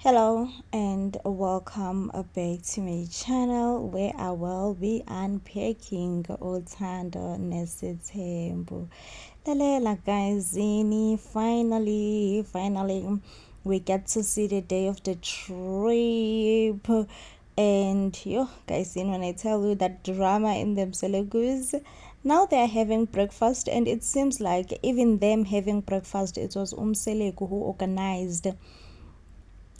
Hello and welcome back to my channel where I will be unpacking Uthando Nesithembu. Lalela guys, finally we get to see the day of the trip. And yo guys, when I tell you that drama in them Selegus, now they're having breakfast, and it seems like even them having breakfast, it was Selegu who organized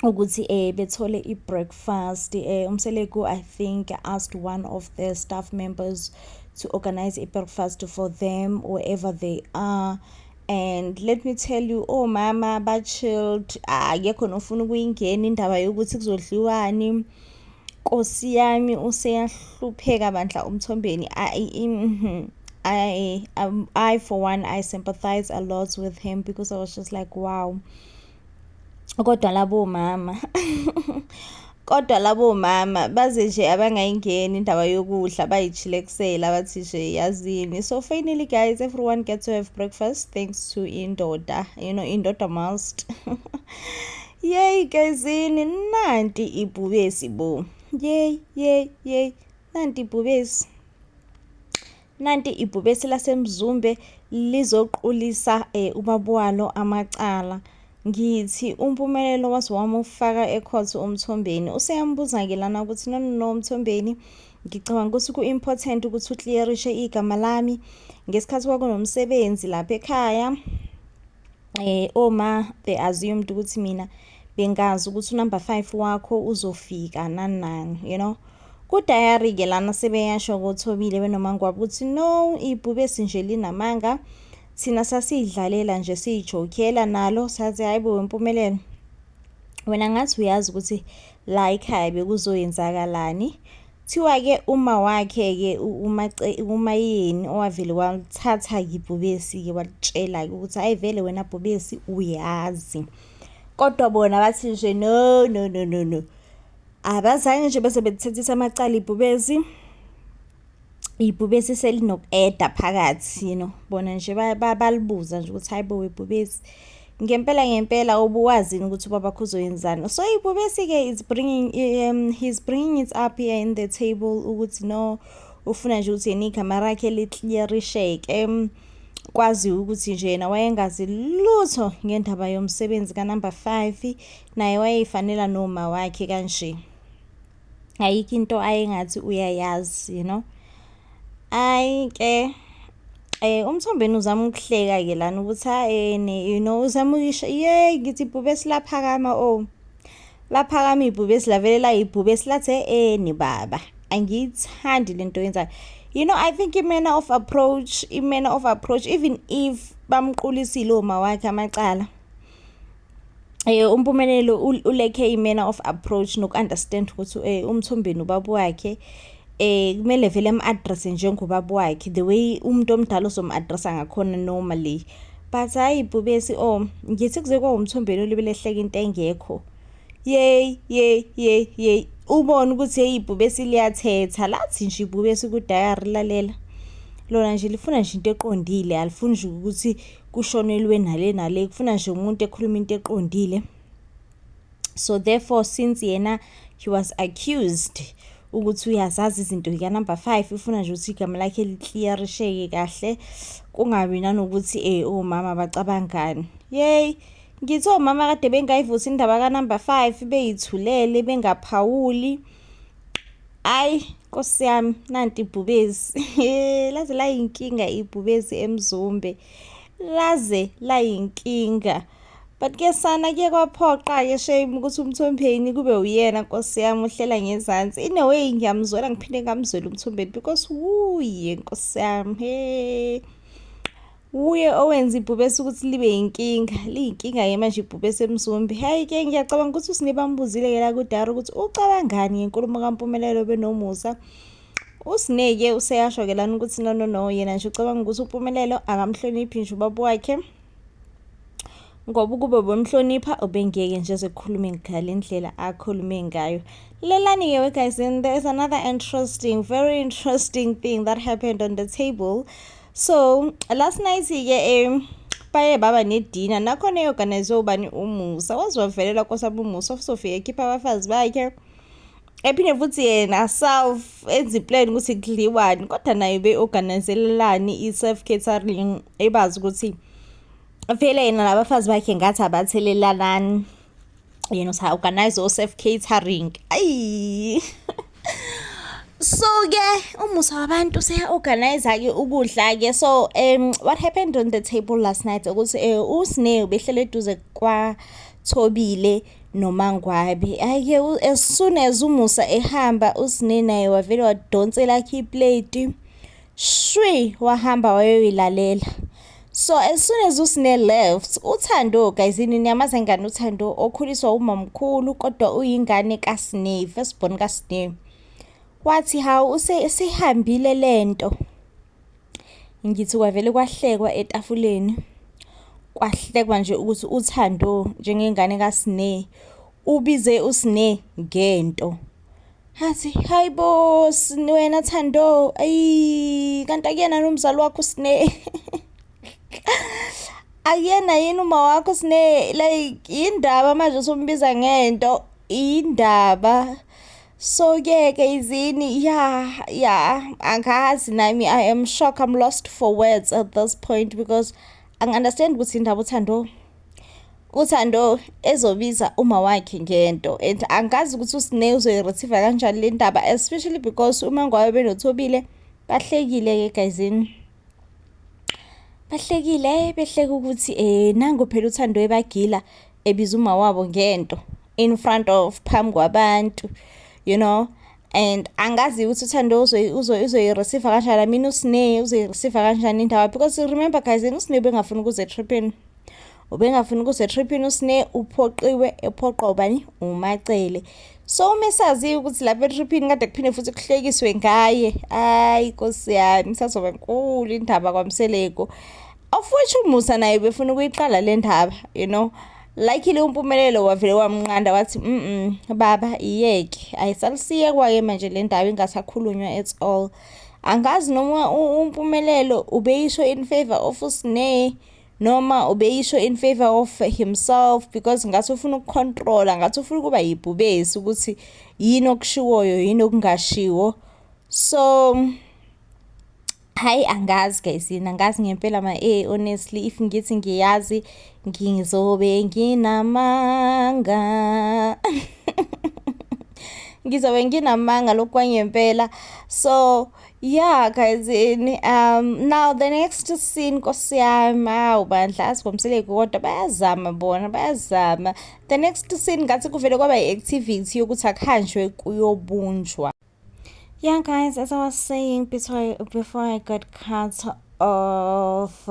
ukuthi bethole i-breakfast. Umseleku, I think, asked one of the staff members to organize a breakfast for them wherever they are. And let me tell you, mama ba-chilled, akekho nofuna ukuyingena indaba yokuthi kuzodliwani. Nkosi yami useyahlupheka bandla uMthombeni. I for one, I sympathize a lot with him because I was just like, wow. Kodwa labo mama kodwa labo mama baze nje abangayingeni indaba yokudla bayichilexela bathi nje yazini. So finally guys, everyone gets to have breakfast thanks to indoda, indoda must. Yay guys, nanti ibhubesi bo. Yay nanti ibhubesi laseMzumbe lizoqulisa ubabuwalo amacala. Ngithi umpumelelo wami ufaka ecourt uMthombeni. Useyambuza-ke lana ukuthi no Mthombeni, ngicabanga ukuthi ku-important ukuthi uclearishe igama lami ngesikhathi kwakunomsebenzi lapha ekhaya. Oma they assumed ukuthi mina bengazi ukuthi number 5 wakho uzofika nani. Kudayari-ke lana sebeyasho koThobile benoma ngwabo ukuthi no, ibhubesi nje linamanga. Thina sasidlalela nje siyijokela nalo, sathi hayibo wempumelelo, wena ngathi uyazi ukuthi la ekhaya bekuzoyenzakalani. Thiwa-ke uma wakhe-ke umayeni owavele wathatha ibhubesi-ke watshela-ke ukuthi hayi vele wena bhubesi uyazi. Kodwa bona bathi nje no, abazange nje bese bethethisa amacala ibhubesi selinoku-eda phakathi, bona nje balibuza nje ukuthi hayibo webhubesi, ngempela ubuwazini ukuthi ubabakho uzoyenzani. So ibhubesi-ke he's bringing it up here in the table ukuthi no, ufuna nje ukuthi yena igama lakhe li-clearisheke. Kwazi ukuthi nje yena wayengazi lutho ngendaba yomsebenzi ka-number 5, naye wayeyifanela noma wakhe kanje. Ayikho into ayengathi uyayazi, Ayi-ke uMthombeni uzama ukuhleka-ke lana ukuthi uzama ukisho ngithi ibhubesi laphakama. Laphakama ibhubesi lavele layibhubesi lathe baba, angiyithandi lento yenzayo. I think i-manner of approach, even if bamqulisile oma wakhe amacala, umpumelelo ulekhe i-manner of approach noku-understand ukuthi uMthombeni ubaba wakhe kumele vele em-addresse njengobaba wakhe, the way umuntu omdala uzom-addressa ngakhona normally. But hayi ibhubesi ngithi kuze kwaUMthombeni olibele hleka into engekho. Yey ubone ukuthi ibhubesi liyathetha, lathi nje ibhubesi kudayari lalela. Lona nje lifuna nje into eqondile, alifuni nje ukuthi kushonelwe nale, kufuna nje umuntu ekhuluma into eqondile. So therefore, since yena he was accused ukuthi uyazazi izinto ka-number 5, ufuna nje ukuthi igama lakhe li-clearisheke kahle, kungabi nanokuthi omama bacabangani. Yey ngithi omama kade bengayivusa indaba ka-number 5, beyithulele bengaphawuli. Hayi Nkosi yami, nanti ibhubesi laze layinkinga ibhubesi eMzumbe, laze layinkinga. But ke sana ke kwaphoqa-ke shame ukuthi uMthombeni kube uyena Nkosi yami uhlela ngezansi. In a way ngiyamzwela, ngiphinde ngamzwela uMthombeni because uye Nkosi yami, uye owenza ibhubesi ukuthi libe liyinkinga-ke manje ibhubesi eMzumbe. Hayi-ke ngiyacabanga ukuthi uSinebambuzile-ke la kudara ukuthi ucabangani ngenkulumo kaMpumelelo benomusa. USine-ke useyasho-ke lana ukuthi no, yena nje ucabanga ukuthi uMpumelelo akamhloniphi nje ubaba wakhe, ngoba ukube bomhlonipha ubengeke nje ekhulume ngale ndlela akhulume ngayo. Lelani-ke guys, and there's another very interesting thing that happened on the table. So last night-ke baye baba nedina nakhona eorganize ubani uMusa waziwavelela kosaba uMusa ofisofika ekhipha abafazi bakhe ephinde futhi yena self enza iplan ukuthi kudliwani kodwa naye be-organizelelani i-self catering ebazi ukuthi vele yena nabafazi bakhe ngathi abathelelanani sa-organize o-self catering ayi so-ke uMusa wabantu seya-organize-ke ukudla-ke so what happened on the table last night ukuthi uSneh behlele eduze kwaThobile noMangwabi ayike as soon as uMusa ehamba uSneh naye wavele wadonsela lakhe iplate shwi wahamba wayoyilalela. So as soon as uSneh left uThando guys niyamazi ngane uThando okhuliswa umamkhulu kodwa uyingane kaSneh firstborn kaSneh wathi hawu usehambile lento ngithi kwavele kwahlekwa etafuleni kwahlekwa nje ukuthi uThando njengengane kaSneh ubize uSneh ngento hathi hayibo wena Thando ayi kanti akuyena nomzali wakho uSneh akuyena yini uma wakho uSneh like indaba manje sombiza ngento indaba so-ke izini angazi nami I am shocked, I'm lost for words at this point because angi-understand ukuthi indaba uThando ezobiza uma wakhe ngento and angazi ukuthi uSneh uzoyireceive kanjani le ndaba especially because uMangwabi benoThobile bahlekile-ke guyzini behleka ukuthi nangu phela uThando ebagila ebiza uma wabo ngento in front of phambi kwabantu and angazi ukuthi uThando uzoyireceive kanjani. I mean uSneh uzoyireceive kanjani indaba because remember guys uSneh bengafuna ukuze tripping uSneh uphoqwa ubani uMacele so mesazi ukuthi lapha etripping kade kuphinde futhi kuhlekiswe ngaye ayi Nkosi yami sazoba enkulu indaba kwaMseleko of which uMusa naye befuna ukuyiqala le ndaba like ile umpumelelo wavele wamnqanda wathi baba iyeke ayisalisiye kwaye manje le ndaba ingasakhulunywa at all. Angazi noma umpumelelo ubeyisho in favor of uSneh noma ubeyisho in favor of himself because ngathi ufuna ukucontrola ngathi ufuna kuba yibhubesi ukuthi yini okushiwoyo yini okungashiwo so hayi angazi guys angazi ngempela honestly if ngithi ngiyazi ngizobe nginamanga ngizobe nginamanga lokwangempela so yeah guys now the next scene Nkosi yami bandla asikomseleke kodwa bayazama the next scene ngathi kuvele kwaba i-activity yokuthi akuhanjwe kuyobunjwa. Yeah guys, as I was saying before I got cut off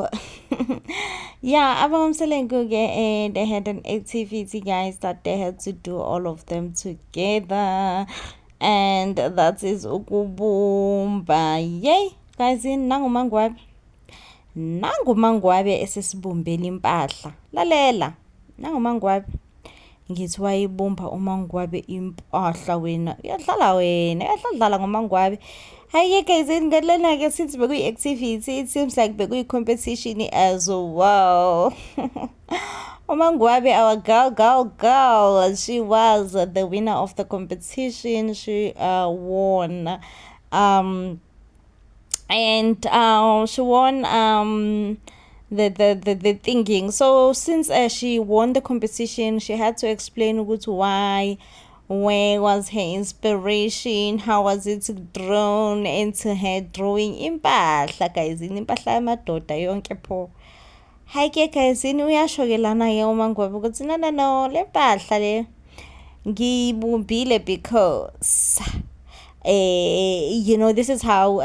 yeah abangomselenguke they had an activity guys that they had to do all of them together and that is ukubumba. Yay guys nangu Mangwabi esesibumbela impahla lalela nangu Mangwabi ngithi wayibumba uMangwabi impahla wena uyadlala ngoMangwabi hayi guys ngalena ke since bekuyi-activity it seems like bekuyi-competition as well uMangwabi our girl she was the winner of the competition. She won and she won the thinking. So since she won the competition, she had to explain why, where was her inspiration, how was it drawn into her drawing impahla guys impahla yamadoda yonke pho. Hayi ke guys uyashokelana ke uMangwabi ukuthi no le mpahla le ngibumbile because this is how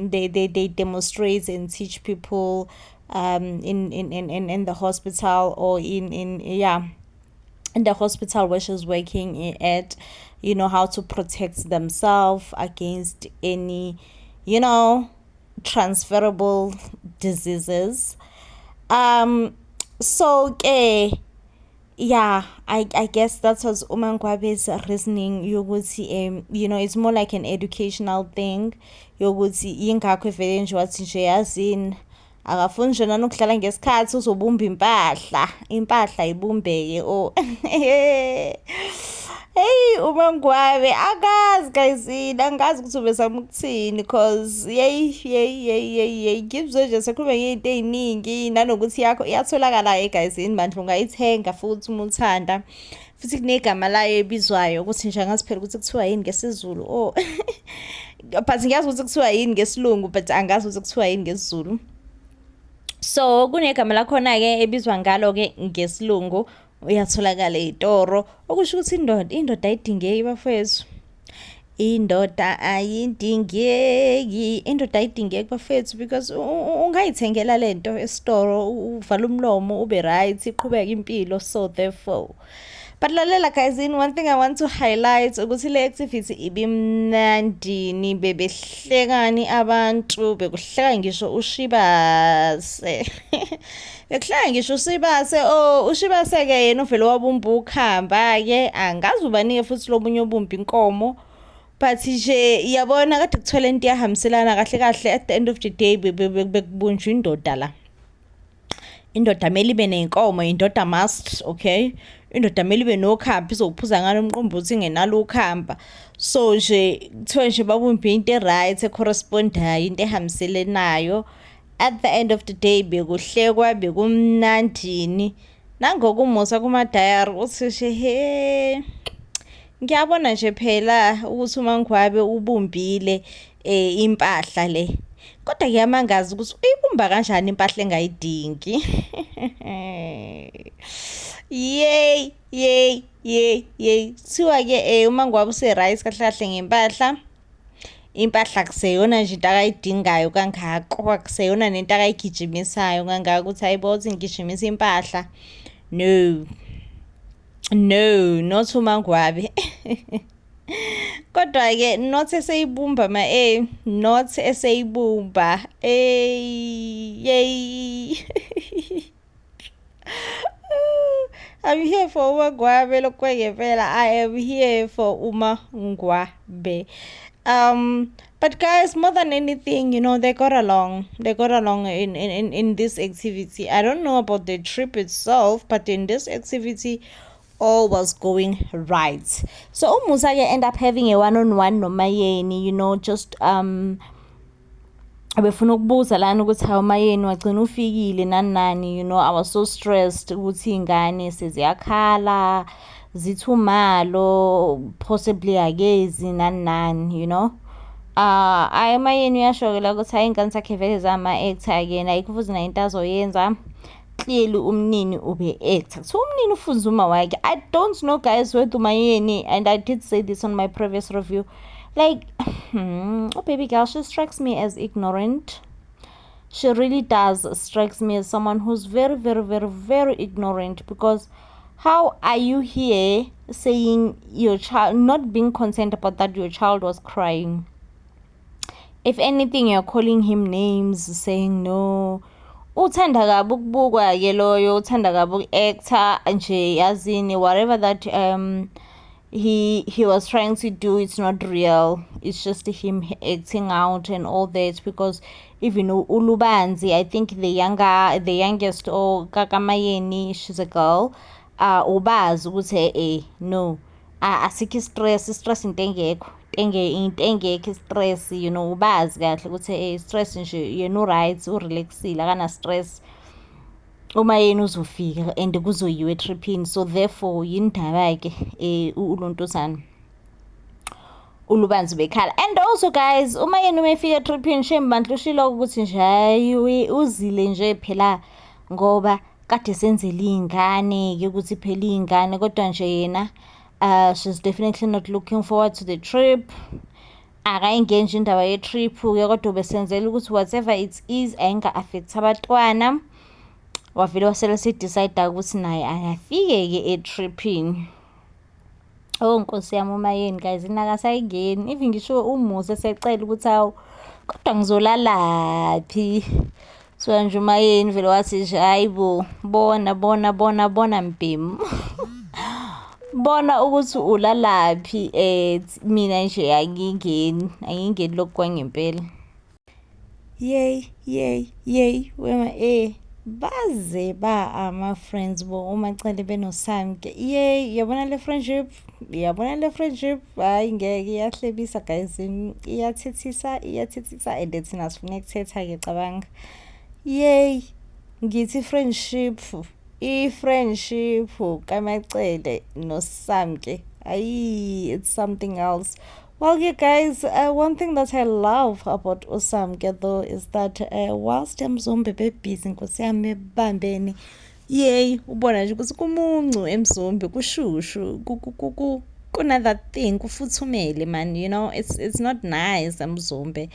they demonstrate and teach people in the hospital or in the hospital where she's working at, how to protect themselves against any transferable diseases. So I guess that was uMangwabi's reasoning yokuthi it's more like an educational thing yokuthi ingakho vele nje wathi nje yazini akafuni nje nanokudlala ngesikhathi uzobumba impahla ibumbeke hey uMangwabe akazi guys angazi ukuthi ubezama ukuthini cause yey ngizwe nje sekhuluma ngeinto eziningi nanokuthi yakho iyatholakala guys bandla ungayithenga futhi uma uthanda futhi kunegama layo ebizwayo ukuthi nje angazi phela ukuthi kuthiwa yini ngesizulu but ngiyazi ukuthi kuthiwa yini ngesilungu but angazi ukuthi kuthiwa yini ngesizulu. So kunegama lakhona ke ebizwa ngalo ke ngesilungu uyatholakala eToro okusho ukuthi indoda ayidingeki bafethu. Indoda ayidingeki bafethu because ungayithengela lento esitoro uvala umlomo ube right iqhubeka impilo so therefore. But lalela guys, one thing I want to highlight ukuthi le activity ibimnandi bebehlekani abantu bekuhleka ngisho uShibase bekuhleka ngisho uShibase uShibase ke yena uvela wabumba ukhamba ke angazi ubanike futhi lobunye obumba inkomo but nje iyabona kade kuthola into yahamselana kahle at the end of the day bekubunjwa indoda la. Indoda mele ibe nenkomo, indoda must, okay? Indoda mele ibe nokhamba izokuphuza ngalo umqombothi ngenalo ukhamba. So nje kuthiwa nje babumbe into right ecorrespondayo into ehambiselenayo. At the end of the day bekuhlekwa bekumnandini nangokumusa kuma diary uthi nje ngiyabona nje phela ukuthi uMangwabe ubumbile impahla le. Kodwa ngiyamangaza ukuthi uyibumba kanjani impahla engayidingi. Yey siwa ke uMangwabe use-right kahle ngempahla. Impahla kuseyona nje into akayidingayo kangako akuseyona nento akayigijimisayo kangako ukuthi hayibo uthi ngigijimisa impahla. No not uMangwabe. Kodwa ke not eseyibumba not eseyibumba I'm here for uMangwabe lokwengempela. I am here for uMangwabe. But guys, more than anything, you know, they got along in this activity. I don't know about the trip itself, but in this activity all was going right. So uMusa end up having a one-on-one noMayeni, you know, just abefuna ukubuza lana ukuthi hawu Mayeni wagcina ufikile nani, you know, I was so stressed ukuthi ingane seziyakhala zithumalo possibly akezi nani, you know. Mayeni uyashokela ukuthi hayi ingane sakhe vele zama actor again ayikho futhi na into azoyenza. Clearly umnini ube actor. So umnini ufunza uma wakhe. I don't know guys whether Mayeni, and I did say this on my previous review, like oh baby girl, she strikes me as ignorant. She really does strikes me as someone who's very ignorant, because how are you here saying your child, not being concerned about that your child was crying? If anything, you're calling him names, saying no. Uthanda kabi ukubukwa ke loyo, uthanda kabi uku-actor nje yazini, whatever that he was trying to do, it's not real. It's just him acting out and all that, because even uLubanzi, I think the youngest, or Kakamayeni, she's a girl, ubazi ukuthi no, asikho stress into engekho into engekho stress, you know, ubazi kahle ukuthi stress nje yena right urelaxile akana stress. Umayeni uzofika and kuzoyiwe tripping, so therefore yindaba ke uLontosana uLubanzi bekhala. And also guys, umayeni umefika tripping shembandla ushilo ukuthi nje hayi uzile nje phela ngoba kade senzele ingane ke ukuthi phela ingane, kodwa nje yena she's definitely not looking forward to the trip. Akayingeni nje indaba ye trip ke, kodwa besenzela ukuthi whatever it is ayinga affect abatwana. Wavele wasela decide ukuthi naye ayafike ke e-tripping. Oh Nkosi yami umayeni guys inakasayingeni, even ngisho uMusa secela ukuthi awu kodwa ngizolalaphi. So nje umayeni vele wathi nje hayibo bona mpimo bona ukuthi ulalaphi mina nje angingeni lokwa ngempela. yay wema baze ba ama-friends bo uMacele benoSamke. Yay, yabona le friendship hayi ngeke iyahlebisa guys, iyathethisa and thina sifuna ukuthetha-ke cabanga. Yay, ngithi i-friendship kaMacele noSamke, ayi, it's something else. Well, yeah, guys, one thing that I love about uSamke though is that whilst eMzumbe bebhizi nkosi yami ebambene, yay, ubona nje ukuthi kumuncu eMzumbe kushushu, kunother thing, kufuthumele man, you know, it's not nice eMzumbe.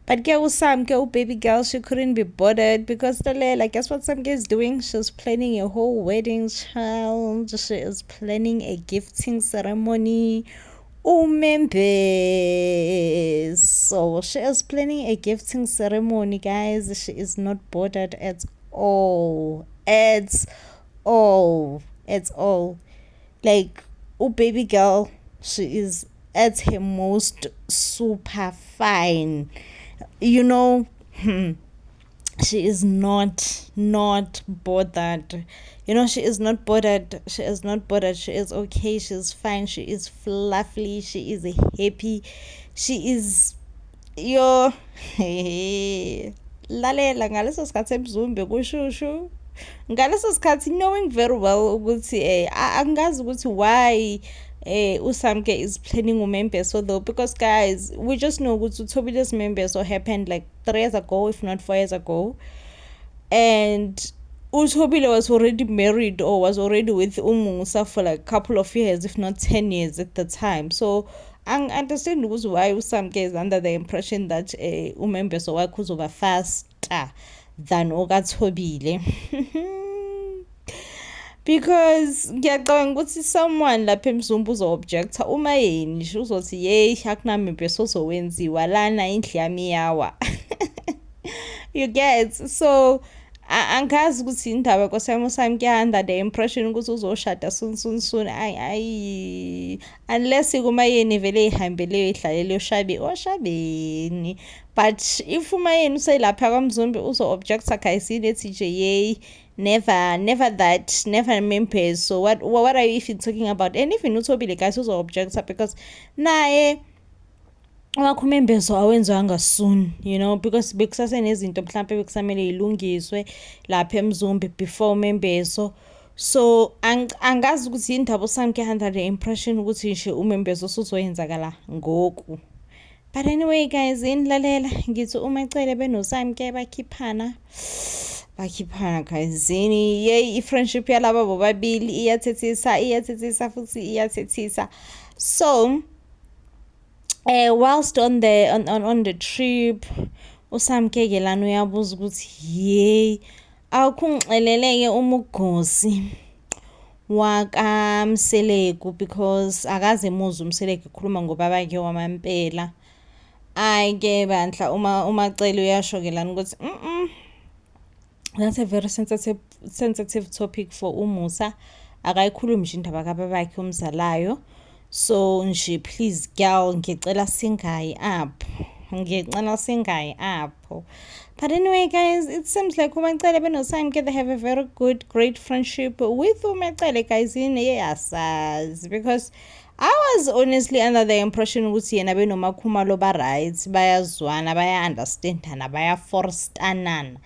But ke uSamke, baby girl, she couldn't be bothered because I guess what Samke is doing? She's planning a whole wedding child. She is planning a gifting ceremony. So she is planning a gifting ceremony, guys. She is not bothered at all. Like, baby girl, she is at her most super fine. You know, she is not bothered. You know, she is not bothered. She is okay. She is fine. She is fluffy. She is happy. She is lalela ngaleso sikhathi eMzumbe kushushu. Ngaleso sikhathi knowing very well ukuthi angazi ukuthi why uSamke is planning uMembeso though, because guys, we just know ukuthi uThobile's Membeso happened like 3 years ago, if not 4 years ago, and uThobile was already married or was already with uMusa for like a couple of years, if not 10 years at the time. So I understand why uSamke is under the impression that uMembeso wakhe uzoba faster than okaThobile. Because ngiyacabanga ukuthi someone lapha eMzumbe uzo-objecta uma yeni nje uzothi yey akunamembeso ozowenziwa lana indlu yami yawa. You get? So angazi ukuthi indaba kwasami uSamke under the impression ukuthi uzoshada soon. Unless kumayeni vele ihambele idlalele oshabeni. But if umayeni uselapha kwaMzumbe uzo-objecta guysini ethi nje yey never Membeso. So what are you even talking about? And even uThobile guys uzo-objecta because naye wakho uMembeso awenzwanga soon, you know, because bekusase nezinto mhlambe bekusamele ilungiswe lapha eMzumbe before uMembeso. So angazi ukuthi indaba uSamke under the impression ukuthi nje uMembeso uzoyenzakala ngoku. But anyway guys, indlalela ngithi uMacele benoSamke bakhiphana guys. Yay, i-friendship yalaba bobabili iyathethisa futhi iyathethisa. So whilst on the trip uSamke ke lana uyabuza ukuthi yey awukhungixeleleke umugosi wakaMseleku, because akaze muzi uMseleku ekhuluma ngobabakhe wamampela. Ke bandla uMacele uyasho ke lana ukuthi that's a very sensitive topic for uMusa. Akayikhulumi nje indaba kababakhe umzalayo. So nje please girl, ngicela singayi apho. But anyway guys, it seems like uMacele benoSamke they have a very great friendship with uMacele guys yes, because I was honestly under the impression ukuthi yena benoMakhumalo ba right, bayazwana, baya-understandana, baya-forceanana,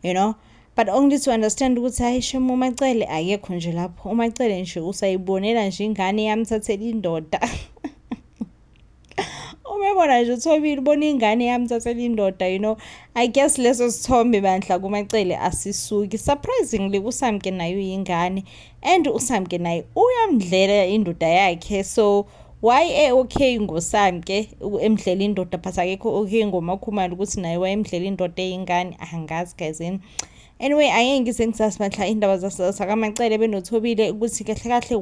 you know. But only to understand ukuthi hayi shema uMacele akekho nje lapho. uMacele nje usayibonela nje ingane yamthathela indoda. Umebona nje uThobile ubona ingane yamthathela indoda, you know. I guess leso sithombe bandla kuMacele asisuki. Surprisingly uSamke nayo ingane, and uSamke naye uyamdlela indoda yakhe. So why okay ngoSamke emdlela indoda but akekho okay ngoMakhumalo ukuthi naye wayemdlela indoda eyingane? Angazi guys. Anyway, ayeke ngisengisazi bandla indaba zakaMacele benoThobile ukuthi kahle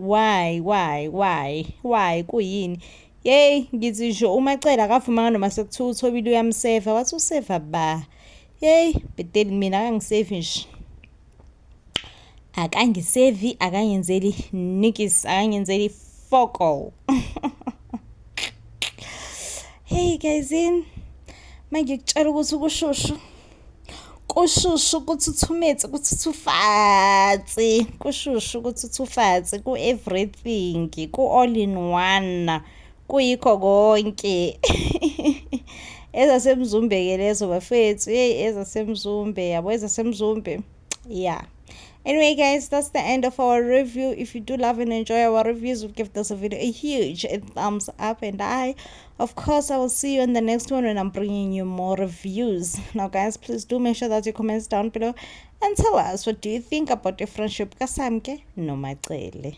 why kuyini. Yey, ngithi nje uMacele akavumanga noma sekuthiwa uThobile uyamseva. Wathi useva ba? Yey, beteli mina akangisave nje. Akangisevi, akangenzeli nikis, akangenzeli foko. Hey guys, manje ngitshela ukuthi kushushu. kushushu kuthuthumetse kuthuthufatse kushushu kuthuthufatse ku-everything ku-all in one kuyikho konke ezasemzumbe-ke lezo bafethu ezasemzumbe yabo ezasemzumbe yeah. Anyway guys, that's the end of our review. If you do love and enjoy our reviews, we'll give this video a huge thumbs up, and I will see you in the next one when I'm bringing you more reviews. Now guys, please do make sure that you comment down below and tell us, what do you think about your friendship kasamke no macele.